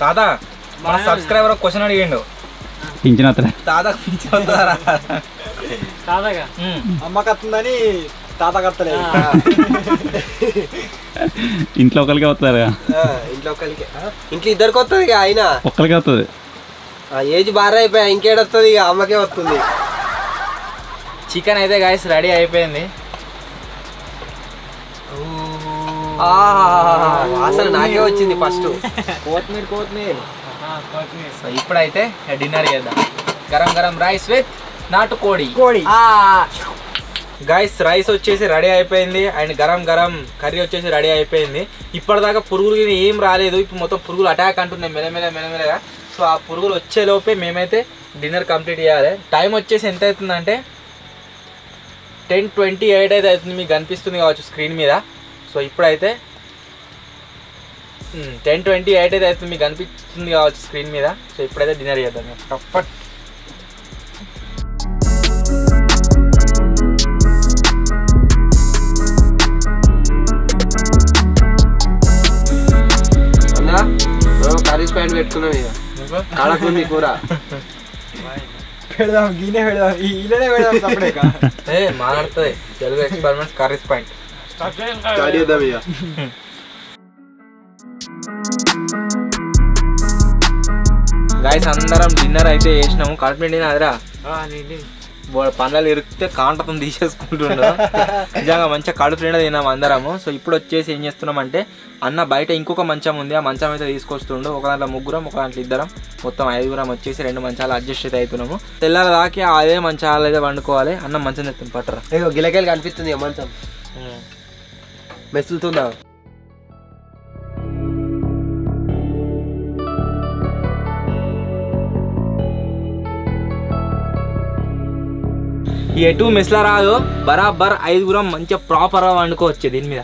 తాత మన సబ్స్క్రైబర్ క్వశ్చన్ అడిగిండు. పింఛన్ తాత పింఛన్ వస్తుందా? తాతగా అమ్మకి వస్తుందని తాతకి వస్తలేదు. ఇంట్లో ఒకరికి వస్తారు. ఇంట్లో ఒకరికి, ఇంట్లో ఇద్దరికి వస్తుంది ఇక. అయినా ఒక్కరికి వస్తుంది. ఏజ్ బాగా అయిపోయా, ఇంకేడొస్తుంది ఇక, అమ్మకే వస్తుంది. చికెన్ అయితే గాయస్ రెడీ అయిపోయింది. అసలు నాకే వచ్చింది ఫస్ట్. కొత్తిమీర. సో ఇప్పుడైతే డిన్నర్ చేద్దాం. గరం రైస్ విత్ నాటుకోడి. గైస్ రైస్ వచ్చేసి రెడీ అయిపోయింది అండ్ గరం కర్రీ వచ్చేసి రెడీ అయిపోయింది. ఇప్పటిదాకా పురుగులు ఏం రాలేదు, ఇప్పుడు మొత్తం పురుగులు అటాక్ అంటున్నాయి మెల్లమెల్లగా. సో ఆ పురుగులు వచ్చేలోపే మేమైతే డిన్నర్ కంప్లీట్ చేయాలి. టైం వచ్చేసి ఎంత అవుతుందంటే 10:28 అయితే అవుతుంది. మీకు కనిపిస్తుంది కావచ్చు స్క్రీన్ మీద. సో ఇప్పుడైతే 10:28 అయితే అవుతుంది, మీకు కనిపిస్తుంది కావచ్చు స్క్రీన్ మీద. సో ఇప్పుడైతే డిన్నర్ చేద్దాం. ఫట్ కర్రీస్ ప్యాంట్ పెట్టుకున్నాం ఇక. కడకుంది కూర పెడదాం, గీనే పెడదాం, ఇలానే పెడదాం. సపరేట్గా మాట్లాడుతుంది Telugu experiments curries point. Start చేద్దాం ఇక. గాయస్ అందరం డిన్నర్ అయితే చేసినాము. కంప్లీట్ అదిరా పండ్లు ఇరికితే కాంటతం తీసేసుకుంటుండో నిజంగా మంచిగా కడుపు నిండా తిన్నాం అందరము. సో ఇప్పుడు వచ్చేసి ఏం చేస్తున్నామంటే అన్న బయట ఇంకొక మంచం ఉంది, ఆ మంచం అయితే తీసుకొస్తుండు. ఒక దాంట్లో ముగ్గురం, ఒక దాంట్లో ఇద్దరం, మొత్తం 5గురం వచ్చేసి 2 మంచాలు అడ్జస్ట్ అయితే అవుతున్నాము. తెల్లారి దాకా అదే మంచాలు అయితే వండుకోవాలి. అన్న మంచం తెస్తుంది పట్టరా. గిలకెళ్ళి కనిపిస్తుంది మంచం మెసులుతుందా. ఎటు మెస్లా రాదు, బరాబర్ 5గురం మంచిగా ప్రాపర్గా వండుకోవచ్చు దీని మీద.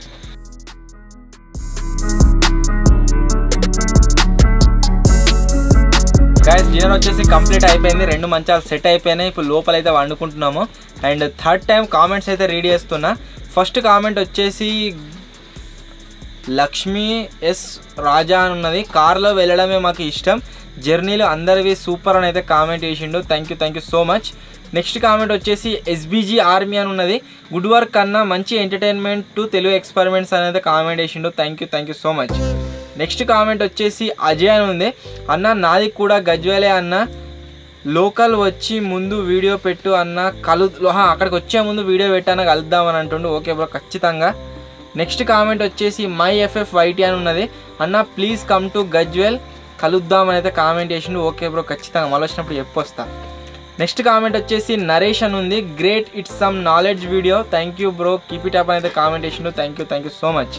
గైస్ డిన్నర్ వచ్చేసి కంప్లీట్ అయిపోయింది, 2 మంచాలు సెట్ అయిపోయినాయి. ఇప్పుడు లోపల అయితే వండుకుంటున్నాము. అండ్ థర్డ్ టైం కామెంట్స్ అయితే రీడ్ చేస్తున్నా. ఫస్ట్ కామెంట్ వచ్చేసి లక్ష్మీ ఎస్ రాజా అని ఉన్నది. కార్లో వెళ్ళడమే మాకు ఇష్టం, జర్నీలు అందరివి సూపర్ అని అయితే కామెంట్ చేసిండు. Thank you so much. Next comment వచ్చేసి ఎస్బీజీ ఆర్మీ అని ఉన్నది. గుడ్ వర్క్ అన్న, మంచి ఎంటర్టైన్మెంట్ టు తెలుగు ఎక్స్పెరిమెంట్స్ అనేది కామెంట్ చేసిండు. Thank you so much. Next comment వచ్చేసి అజయ్ అని ఉంది. అన్న నాది కూడా గజ్వేలే అన్న, లోకల్ వచ్చి ముందు వీడియో పెట్టు అన్న, అక్కడికి వచ్చే ముందు వీడియో పెట్టాన కలుద్దామని అంటుండు. ఓకే బ్రో, ఖచ్చితంగా. నెక్స్ట్ కామెంట్ వచ్చేసి మై ఎఫ్ఎఫ్ వైటీ అని ఉన్నది. అన్న ప్లీజ్ కమ్ టు గజ్వేల్, కలుద్దామని అయితే కామెంట్ చేసిండు. ఓకే బ్రో, ఖచ్చితంగా మళ్ళీ వచ్చినప్పుడు చెప్పొస్తా. నెక్స్ట్ కామెంట్ వచ్చేసి నరేష్ అని ఉంది. Great, it's some knowledge video, thank you bro, keep it up అని అయితే కామెంట్ చేసిండు. Thank you so much.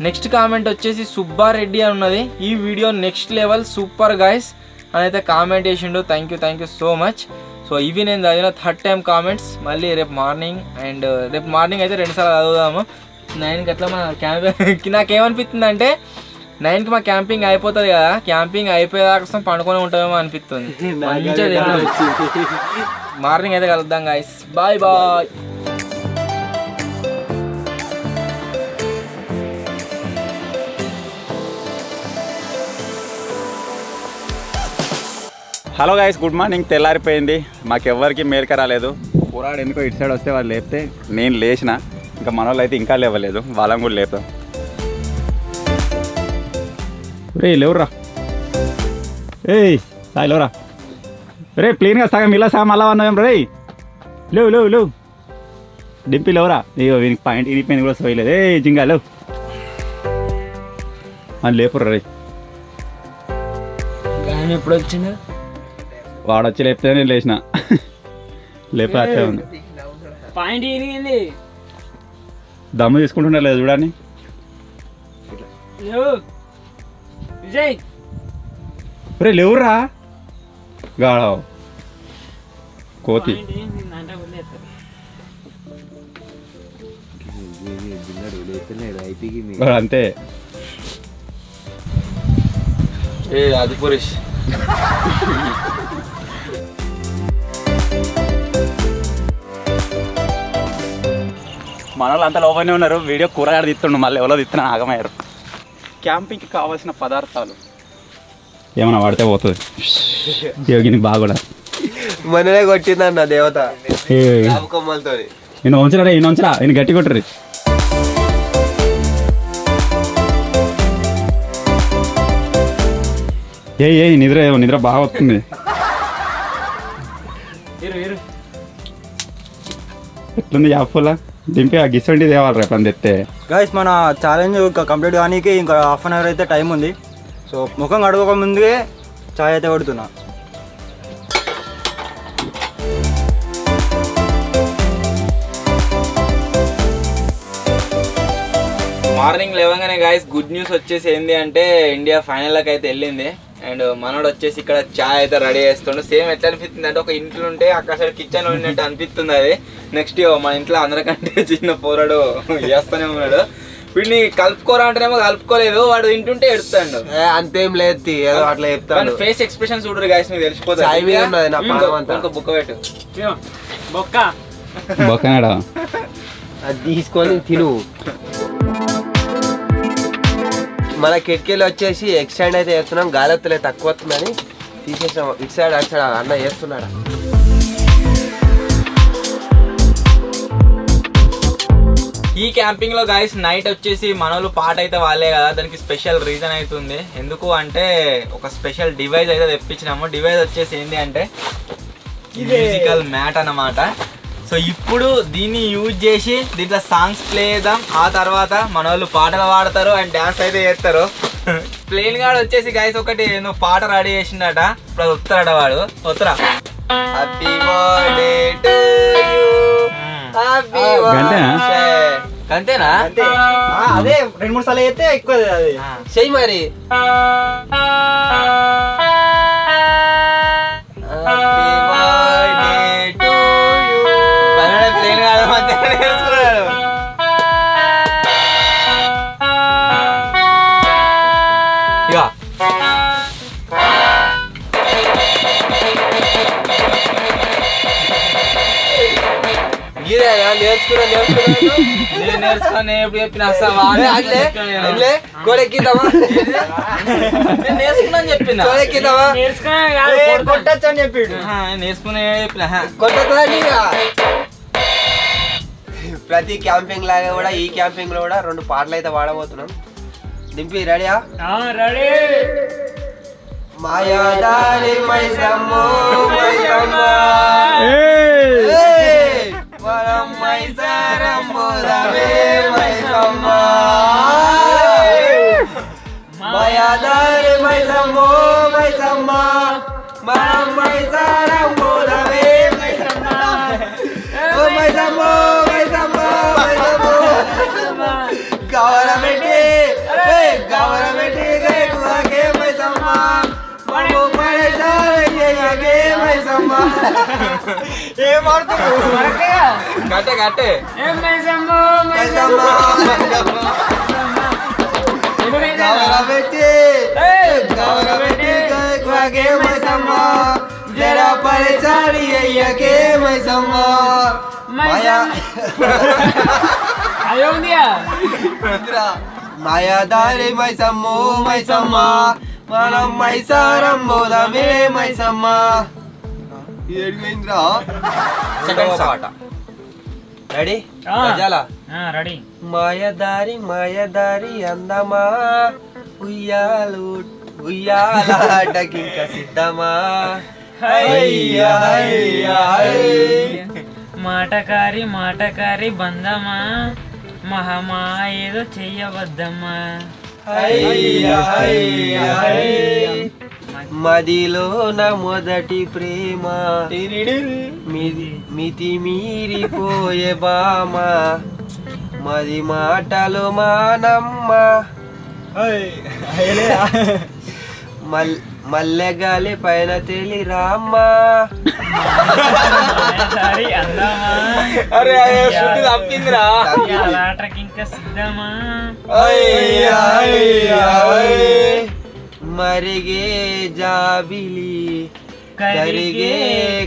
Next comment వచ్చేసి సుబ్బారెడ్డి అని ఉన్నది. ఈ video next level, super guys అని అయితే కామెంట్ చేసిండు. Thank you so much. So ఇవి నేను చదివిన థర్డ్ టైం కామెంట్స్. మళ్ళీ రేపు మార్నింగ్ అయితే 2 సార్లు చదువుదాము. 9కి అట్లా మన క్యాంపింగ్ నాకేమనిపిస్తుంది అంటే 9కి మా క్యాంపింగ్ అయిపోతుంది కదా, క్యాంపింగ్ అయిపోయేదాకా పండుకొని ఉంటామేమో అనిపిస్తుంది. మార్నింగ్ అయితే కలుద్దాం guys, bye bye. Hello guys, good morning. తెల్లారిపోయింది, మాకెవ్వరికి మేరక రాలేదు. పోరాడు ఎందుకో ఇటు సైడ్ వస్తే వాళ్ళు లేపితే నేను లేచిన, ఇంకా మన వాళ్ళు అయితే ఇంకా లేవలేదు, వాళ్ళని కూడా లేపుతాం. రే లేవురా, లేవురా రే, ప్లేన్గా సగం ఇలా సగం అలా అన్నాం రే, లేవు డింపి లేవురా. ఇగో వీనికి పాయింట్ ఇరిపోయింది కూడా సోయలేదు. జింగా లేవు అని లేపురా రే. ఎప్పుడు వచ్చిందా వాడు వచ్చి లేపితే నేను లేచిన, లేపే అట్లే ఉంది. పాయింట్ ఇరిగింది, దమ్ము తీసుకుంటుండే లేదు చూడండి. విజయ్ రే లేవురా గాడ కోతి అంతే. అది పురుష్ మన వాళ్ళు అంతా లోపలనే ఉన్నారు. వీడియో కూరగాయలు తీస్తుండు, మళ్ళీ ఎవరో తీస్తున్నా ఆగమయ్యారు. క్యాంపింగ్కి కావాల్సిన పదార్థాలు ఏమైనా వాడితే పోతుంది. యోగిని బాగా మననే కొట్టిందన్న దేవత కొమ్మలతో. నేను ఉంచరా, నేను గట్టి కొట్టరు. నిద్ర బాగా వస్తుంది. ఎట్లుంది యాప్లా దింపి ఆ గిసండి తేవాలి రేపు అని తెస్తే. గైస్ మన ఛాలెంజ్ కంప్లీట్ కానీ ఇంకా హాఫ్ అన్ అవర్ అయితే టైం ఉంది. సో ముఖం కడుకోక ముందుగా చాయ్ అయితే కొడుతున్నా. మార్నింగ్ లేవగానే గాయస్ గుడ్ న్యూస్ వచ్చేసి ఏంది అంటే ఇండియా ఫైనల్కి అయితే వెళ్ళింది. అండ్ మనోడు వచ్చేసి ఇక్కడ చాయ్ అయితే రెడీ చేస్తుండు. సేమ్ ఎట్లా అనిపిస్తుంది అంటే ఒక ఇంట్లో ఉంటే అక్కడ సైడ్ కిచెన్ ఉన్నట్టు అనిపిస్తుంది అది. నెక్స్ట్ మన ఇంట్లో అందరికంటే చిన్న పోరాడు చేస్తూనే ఉన్నాడు. వీడిని కలుపుకోరా అంటేనేమో కలుపుకోలేదు, వాడు తింటుంటే ఎడుతాడు. అంతేం లేదు, ఏదో అట్లా చెప్తాను. ఫేస్ ఎక్స్ప్రెషన్ చూడరు గాయస్, మీకు తెలిసిపోతుంది. బుక్క పెట్టు, బొక్కనాడా అది తీసుకొని తిను. మన కిటికీలు వచ్చేసి ఎక్స్టెండ్ అయితే చేస్తున్నాం, గాలి వస్తలే తక్కువ వస్తుందని తీసేసాం. ఇటు సైడ్ అటు సైడ్ అన్న చేస్తున్నాడా. ఈ క్యాంపింగ్ లో గాయస్ నైట్ వచ్చేసి మనోళ్ళు పాట అయితే వాళ్ళే కదా, దానికి స్పెషల్ రీజన్ అవుతుంది. ఎందుకు అంటే ఒక స్పెషల్ డివైస్ అయితే తెప్పించినాము. డివైస్ వచ్చేసి ఏంటి అంటే మ్యూజికల్ మ్యాట్ అన్నమాట. సో ఇప్పుడు దీన్ని యూజ్ చేసి దీంట్లో సాంగ్స్ ప్లే చేద్దాం. ఆ తర్వాత మన వాళ్ళు పాటలు పాడతారు అండ్ డాన్స్ అయితే చేస్తారు. ప్లేన్ గాడు వచ్చేసి గైస్ ఒకటి నువ్వు పాట రెడీ చేసిండట. ఇప్పుడు అది వస్తాడట వాడు. వస్తురా. Happy birthday to you. Happy birthday. అంతేనా? అంతే. అదే 2-3 సార్లు అయితే ఎక్కువ అది చెయ్యి మరి. ప్లేన్ గాడు మధ్య నేర్చుకున్నాడు. ఇక నేర్చుకుని ఎప్పుడు చెప్పిన గోడెక్కిద్దామా? నేర్చుకున్నా చెప్పిన గోడెక్కిద్దామా? కొట్టచ్చు అని చెప్పిండు. నేర్చుకునే చెప్పిన కొట్టదా? ప్రతి క్యాంపింగ్ లాగా కూడా ఈ క్యాంపింగ్ లో కూడా 2 పాటలు అయితే వాడబోతున్నాం. దింపి రెడీయా? రెడీ. మాయాదారి మైసమ్మో మైసమ్మ మనం మైసారమ్మోదమే మైసమ్మ. మాయాదారి మైసమ్మో మైసమ్మ మనం మైసారమ్మోదమే మైసమ్మ. ఓ మైసమ్మ మైసమ్మ మైసమ్మ గవర్నమెంట్ గవర్నమెంట్ గైకువాకే మైసమ్మ మనము మైసారయ్యకే మైసమ్మ. ఏం ఆడుతున్నావు? కట్టే కట్టే మైసమ్మ గవర్నమెంట్ గవర్నమెంట్ గైకువాకే మైసమ్మ జరా పరిచారి అయ్యకే మైసమ్మ. మాయా మాయాదారి మైసమ్మో మైసమ్మ మనం మైసారమ్మోదమే మైసమ్మ. ఏడుమైందిరా? సెకండ్ పాట రెడీ? రెడీ. మాయదారి మాయదారి అందమా ఉయ్యాలు ఉయ్యాలాటకింక సిద్ధమా. మాటకారి మాటకారి బంధమా మహమా ఏదో చెయ్యవద్దమ్మా. మదిలో నా మొదటి ప్రేమ మితి మీరిపోయే బామ మది మాటలు మానమ్మ. మల్లె గాలి పైన తెలి రామ్మ. తప్పిందిరా. ఇంకా సిద్ధమా మరిగే జాబిలి కరిగే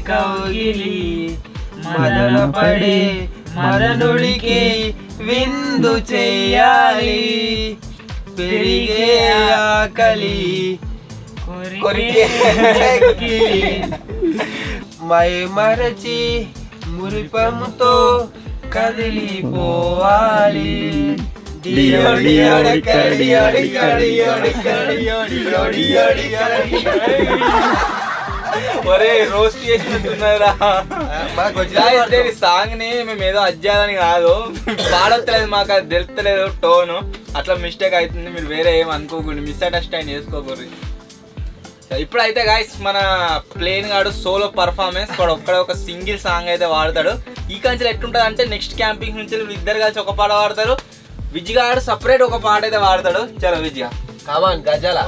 కౌగిలి మదన పడే మదనుడికి విందు చేయాలి. పెరిగే ఆకలి మై మరచి మురిపముతో కదిలిపోవాలి. రోస్ట్ చేసినట్టున్నారా సాంగ్ ని మేము ఏదో అజ్జాలని కాదు, పాడతలేదు మాకు అది తెలుస్తలేదు టోను, అట్లా మిస్టేక్ అవుతుంది. మీరు వేరే ఏం అనుకోకండి, మిస్అండర్స్టాండ్ చేసుకోకూడదు. ఇప్పుడైతే గాయస్ మన ప్లేన్ గాడు సోలో పర్ఫార్మెన్స్ ఒక్కడ ఒక సింగిల్ సాంగ్ అయితే వాడతాడు. ఈ కంచెలు ఎట్లుంటుంది అంటే నెక్స్ట్ క్యాంపింగ్ నుంచి ఇద్దరు కలిసి ఒక పాట వాడతారు. విజ్జి గాడు సపరేట్ ఒక పాట అయితే వాడతాడు. చలో విజ్జి గజాల.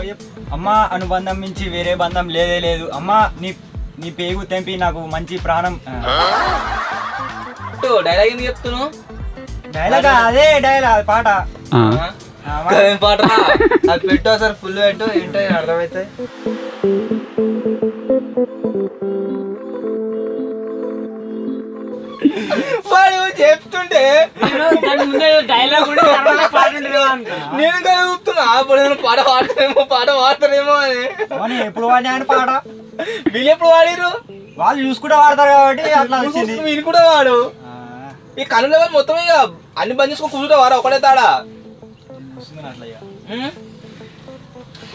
అమ్మ అనుబంధం మించి వేరే బంధం లేదే లేదు. అమ్మ నీ పేగు తెంపి నాకు మంచి ప్రాణం. డైలాగ్ ఎందుకు చెప్తున్నావు? డైలాగ్ అదే డైలాగ్ పాట. పాట అది పెట్టు సార్, ఫుల్ పెట్టు, ఏంటో అర్థమైతే. వాడు చెప్తుంటే డైలాగ్ నేను చెప్తున్నా పాట పాడతారేమో అని. ఎప్పుడు వాడినా పాట వీళ్ళు ఎప్పుడు వాడిరు? వాళ్ళు చూసుకుంటే వాడతారు కాబట్టి అట్లా వచ్చింది. వీళ్ళు కూడా వాడు ఈ కనుల మొత్తం ఇక అన్ని బంద్ చేసుకొని కూర్చుంటే వారా ఒకటే తాడా.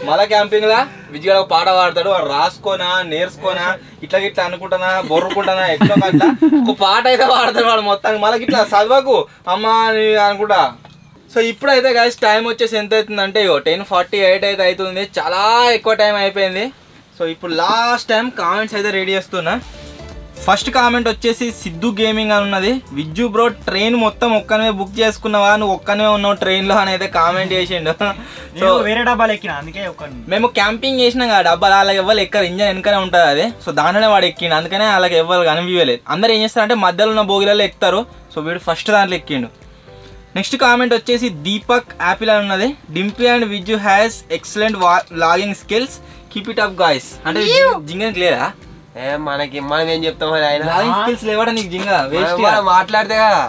మళ్ళా క్యాంపింగ్ లా విజయ్ ఒక పాట పాడతాడు, వాడు రాసుకోనా నేర్చుకోనా ఇట్లా గిట్లా అనుకుంటానా బొర్రుకుంటానా ఎట్లా అట్లా ఒక పాట అయితే పాడతాడు వాడు మొత్తానికి. మళ్ళీ ఇట్లా చదవకు అమ్మా అని అనుకుంటా. సో ఇప్పుడైతే గైస్ టైం వచ్చేసి ఎంత అవుతుందంటే 10:48 అయితే అవుతుంది, చాలా ఎక్కువ టైం అయిపోయింది. సో ఇప్పుడు లాస్ట్ టైం కామెంట్స్ అయితే రెడీ చేస్తున్నా. ఫస్ట్ కామెంట్ వచ్చేసి సిద్ధు గేమింగ్ అని ఉన్నది. విజ్జు బ్రో ట్రైన్ మొత్తం ఒక్కనే బుక్ చేసుకున్నావా, నువ్వు ఒక్కనే ఉన్నావు ట్రైన్లో అని అయితే కామెంట్ చేసిండు. సో వేరే డబ్బాలు ఎక్కిన అందుకే మేము క్యాంపింగ్ చేసినాం కదా డబ్బాలు, వాళ్ళకి ఎవ్వరు ఎక్కడ ఇంజన్ వెనకనే ఉంటుంది అది. సో దాంట్లోనే వాడు ఎక్కిండు, అందుకనే వాళ్ళకి ఎవ్వరు కనిపించలేదు. అందరు ఏం చేస్తారంటే మధ్యలో ఉన్న బోగిలలో ఎక్కుతారు. సో వీడు ఫస్ట్ దాంట్లో ఎక్కిండు. నెక్స్ట్ కామెంట్ వచ్చేసి దీపక్ యాపిల్ అని ఉన్నది. Dimpy and Vijju has excellent vlogging skills, keep it up guys. అంటే జింగన్ లేదా మనకి మనం ఏం చెప్తాం ఆయన లాగింగ్ స్కిల్స్ లేవాడా నీకు జింగ వేస్ట్ మాట్లాడితే కదా.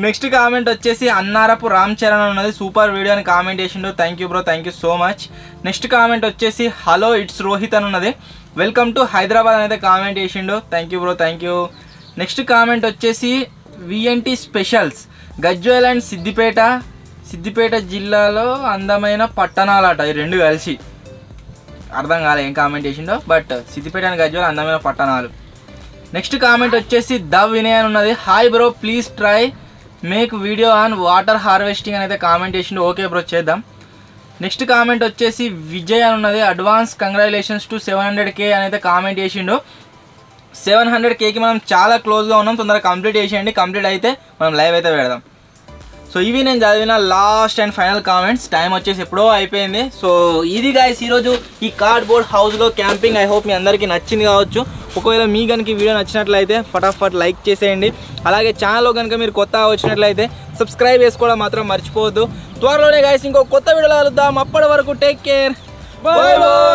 నెక్స్ట్ కామెంట్ వచ్చేసి అన్నారపు రామ్ చరణ్ ఉన్నది. సూపర్ వీడియో అని కామెంట్ చేసిండు, thank you bro, thank you so much. Next comment వచ్చేసి హలో ఇట్స్ రోహిత్ అని ఉన్నది. వెల్కమ్ టు హైదరాబాద్ అని అయితే కామెంట్ చేసిండు, thank you bro, thank you. Next comment వచ్చేసి విఎన్టీ స్పెషల్స్ గజ్వేల్ అండ్ సిద్దిపేట జిల్లాలో అందమైన పట్టణాలట, ఈ రెండు కలిసి అర్థం కాలే ఏం కామెంట్ చేసిండో, బట్ సిద్దిపేట అండ్ గజ్వేల్ అందమైన పట్టణాలు. నెక్స్ట్ కామెంట్ వచ్చేసి ద వినయ్ అని ఉన్నది. Hi bro please try make video on water harvesting అని అయితే కామెంట్ చేసిండు, ఓకే బ్రో చేద్దాం. నెక్స్ట్ కామెంట్ వచ్చేసి విజయ్ అని ఉన్నది. అడ్వాన్స్ కంగ్రాచులేషన్స్ టు 700K అని అయితే కామెంట్ చేసిండు. 700Kకి మనం చాలా క్లోజ్గా ఉన్నాం, తొందరగా కంప్లీట్ చేసేయండి, కంప్లీట్ అయితే మనం లైవ్ అయితే పెడదాం. సో ఇవి నేను చదివిన last and final comments. Time వచ్చేసి ఎప్పుడో అయిపోయింది. సో ఇది గాయ్స్ ఈరోజు ఈ కార్డ్బోర్డ్ హౌస్లో క్యాంపింగ్. ఐ హోప్ మీ అందరికీ నచ్చింది కావచ్చు. ఒకవేళ మీ కనుక వీడియో నచ్చినట్లయితే ఫటాఫట్ లైక్ చేసేయండి. అలాగే ఛానల్లో కనుక మీరు కొత్తగా వచ్చినట్లయితే సబ్స్క్రైబ్ చేసుకోవడం మాత్రం మర్చిపోవద్దు. త్వరలోనే గాయ్స్ ఇంకో కొత్త వీడియోలో కలుద్దాం. అప్పటి వరకు టేక్ కేర్, బాయ్ బాయ్.